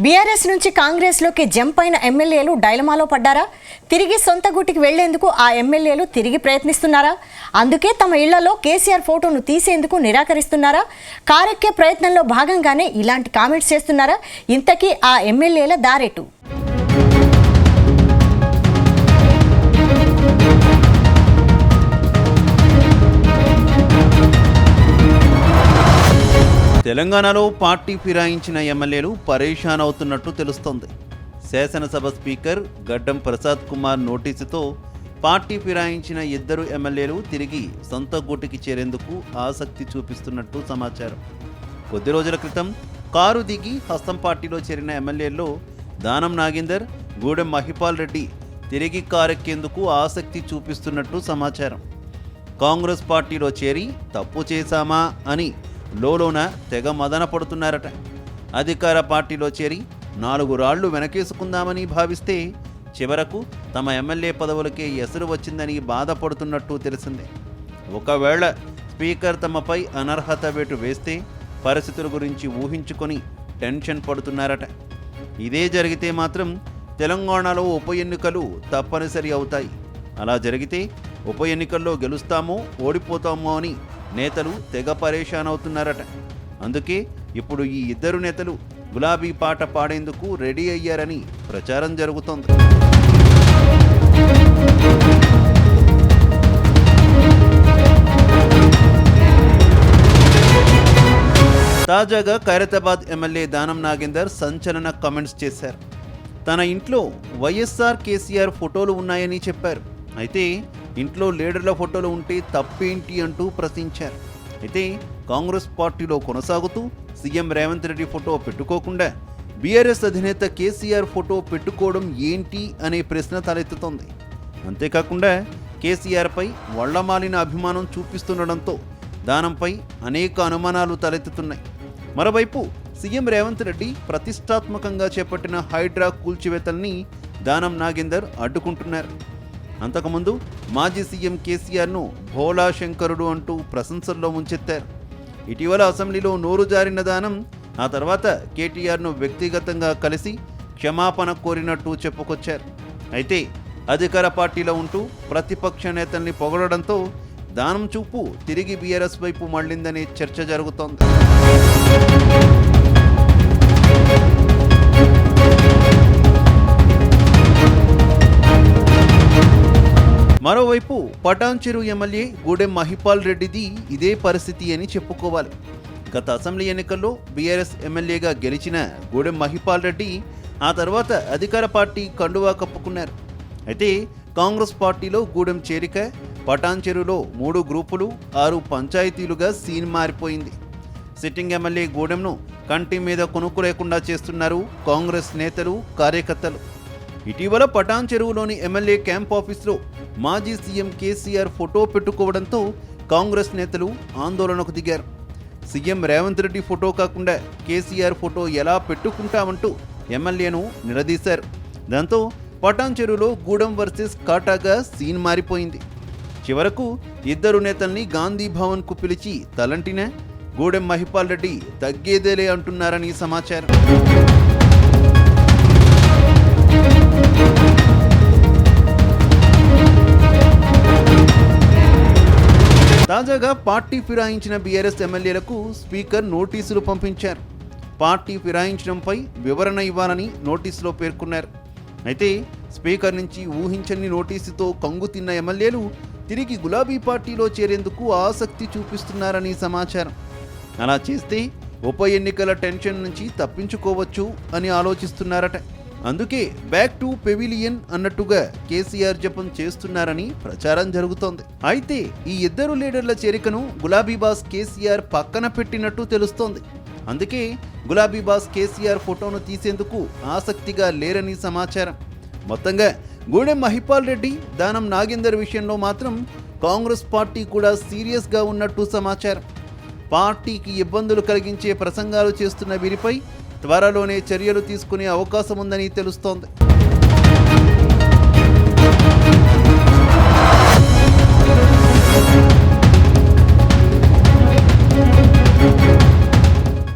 BRS నుంచి కాంగ్రెస్లోకి jump అయిన ఎమ్మెల్యేలు డైలమాలో పడ్డారా? తిరిగి సొంత గుటికి వెళ్లేందుకు ఆ ఎమ్మెల్యేలు తిరిగి ప్రయత్నిస్తున్నారా? అందుకే తమ ఇళ్లలో కేసీఆర్ ఫోటోను తీసేందుకు నిరాకరిస్తున్నారా? కారెక్కే ప్రయత్నంలో భాగంగానే ఇలాంటి కామెంట్స్ చేస్తున్నారా? ఇంతకీ ఆ ఎమ్మెల్యేల దారేటు? తెలంగాణలో పార్టీ ఫిరాయించిన ఎమ్మెల్యేలు పరేషాన్ అవుతున్నట్టు తెలుస్తోంది. శాసనసభ స్పీకర్ గడ్డం ప్రసాద్ కుమార్ నోటీసుతో పార్టీ ఫిరాయించిన ఇద్దరు ఎమ్మెల్యేలు తిరిగి సొంత గూటికి చేరేందుకు ఆసక్తి చూపిస్తున్నట్టు సమాచారం. కొద్ది రోజుల క్రితం కారు దిగి హస్తం పార్టీలో చేరిన ఎమ్మెల్యేల్లో దానం నాగేందర్, గూడెం మహిపాల్ రెడ్డి తిరిగి కారెక్కేందుకు ఆసక్తి చూపిస్తున్నట్టు సమాచారం. కాంగ్రెస్ పార్టీలో చేరి తప్పు చేశామా అని లోలోన తెగ మదన పడుతున్నారట. అధికార పార్టీలో చేరి 4 రాళ్లు వెనకేసుకుందామని భావిస్తే చివరకు తమ ఎమ్మెల్యే పదవులకే ఎసరు వచ్చిందని బాధపడుతున్నట్టు తెలిసిందే. ఒకవేళ స్పీకర్ తమపై అనర్హత వేటు వేస్తే పరిస్థితుల గురించి ఊహించుకొని టెన్షన్ పడుతున్నారట. ఇదే జరిగితే మాత్రం తెలంగాణలో ఉప ఎన్నికలు తప్పనిసరి అవుతాయి. అలా జరిగితే ఉప ఎన్నికల్లో గెలుస్తామో ఓడిపోతామో అని నేతలు తెగ పరేషాన్ అవుతున్నారట. అందుకే ఇప్పుడు ఈ ఇద్దరు నేతలు గులాబీ పాట పాడేందుకు రెడీ అయ్యారని ప్రచారం జరుగుతోంది. తాజాగా ఖైరతాబాద్ ఎమ్మెల్యే దానం నాగేందర్ సంచలన కామెంట్స్ చేశారు. తన ఇంట్లో వైఎస్ఆర్ కేసీఆర్ ఫోటోలు ఉన్నాయని చెప్పారు. అయితే ఇంట్లో లీడర్ల ఫోటోలు ఉంటే తప్పేంటి అంటూ ప్రశ్నించారు. అయితే కాంగ్రెస్ పార్టీలో కొనసాగుతూ సీఎం రేవంత్ రెడ్డి ఫోటో పెట్టుకోకుండా బీఆర్ఎస్ అధినేత కేసీఆర్ ఫోటో పెట్టుకోవడం ఏంటి అనే ప్రశ్న తలెత్తుతోంది. అంతేకాకుండా కేసీఆర్పై వళ్లమాలిన అభిమానం చూపిస్తుండడంతో దానంపై అనేక అనుమానాలు తలెత్తుతున్నాయి. మరోవైపు సీఎం రేవంత్ రెడ్డి ప్రతిష్టాత్మకంగా చేపట్టిన హైడ్రా కూల్చివేతల్ని దానం నాగేందర్ అడ్డుకుంటున్నారు. అంతకుముందు మాజీ సీఎం కేసీఆర్ను భోళా శంకరుడు అంటూ ప్రశంసల్లో ముంచెత్తారు. ఇటీవల అసెంబ్లీలో నోరు జారిన దానం ఆ తర్వాత కేటీఆర్ను వ్యక్తిగతంగా కలిసి క్షమాపణ కోరినట్టు చెప్పుకొచ్చారు. అయితే అధికార పార్టీలో ఉంటూ ప్రతిపక్ష నేతల్ని పొగడడంతో దానం చూపు తిరిగి బీఆర్ఎస్ వైపు మళ్లిందనే చర్చ జరుగుతోంది. మరోవైపు పటాన్చెరు ఎమ్మెల్యే గూడెం మహిపాల్ రెడ్డిది ఇదే పరిస్థితి అని చెప్పుకోవాలి. గత అసెంబ్లీ ఎన్నికల్లో బీఆర్ఎస్ ఎమ్మెల్యేగా గెలిచిన గూడెం మహిపాల్ రెడ్డి ఆ తర్వాత అధికార పార్టీ కండువా కప్పుకున్నారు. అయితే కాంగ్రెస్ పార్టీలో గూడెం చేరిక పటాన్చెరులో 3 గ్రూపులు 6 పంచాయతీలుగా సీన్ మారిపోయింది. సిట్టింగ్ ఎమ్మెల్యే గూడెంను కంటి మీద కొనుక్కు లేకుండా చేస్తున్నారు కాంగ్రెస్ నేతలు, కార్యకర్తలు. ఇటీవల పటాన్చెరువులోని ఎమ్మెల్యే క్యాంప్ ఆఫీస్లో మాజీ సీఎం కేసీఆర్ ఫోటో పెట్టుకోవడంతో కాంగ్రెస్ నేతలు ఆందోళనకు దిగారు. సీఎం రేవంత్ రెడ్డి ఫోటో కాకుండా కేసీఆర్ ఫోటో ఎలా పెట్టుకుంటామంటూ ఎమ్మెల్యేను నిలదీశారు. దాంతో పటాన్చెరువులో గూడెం వర్సెస్ కాటాగా సీన్ మారిపోయింది. చివరకు ఇద్దరు నేతల్ని గాంధీ భవన్కు పిలిచి తలంటిన గూడెం మహిపాల్ రెడ్డి తగ్గేదేలే అంటున్నారని సమాచారం. తాజాగా పార్టీ ఫిరాయించిన బీఆర్ఎస్ ఎమ్మెల్యేలకు స్పీకర్ నోటీసులు పంపించారు. పార్టీ ఫిరాయించడంపై వివరణ ఇవ్వాలని నోటీసులో పేర్కొన్నారు. అయితే స్పీకర్ నుంచి ఊహించని నోటీసుతో కంగుతిన్న ఎమ్మెల్యేలు తిరిగి గులాబీ పార్టీలో చేరేందుకు ఆసక్తి చూపిస్తున్నారని సమాచారం. అలా చేస్తే ఉప ఎన్నికల టెన్షన్ నుంచి తప్పించుకోవచ్చు అని ఆలోచిస్తున్నారట. అందుకే బ్యాక్ టు పెవిలియన్ అన్నట్టుగా కేసీఆర్ జపం చేస్తున్నారని ప్రచారం జరుగుతోంది. అయితే ఈ ఇద్దరు లీడర్ల చేరికను గులాబీ బాస్ కేసీఆర్ పక్కన పెట్టినట్టు తెలుస్తోంది. అందుకే గులాబీ బాస్ కేసీఆర్ ఫోటోను తీసేందుకు ఆసక్తిగా లేరని సమాచారం. మొత్తంగా గూడెం మహిపాల్ రెడ్డి, దానం నాగేందర్ విషయంలో మాత్రం కాంగ్రెస్ పార్టీ కూడా సీరియస్గా ఉన్నట్టు సమాచారం. పార్టీకి ఇబ్బందులు కలిగించే ప్రసంగాలు చేస్తున్న వీరిపై త్వరలోనే చర్యలు తీసుకునే అవకాశం ఉందని తెలుస్తోంది.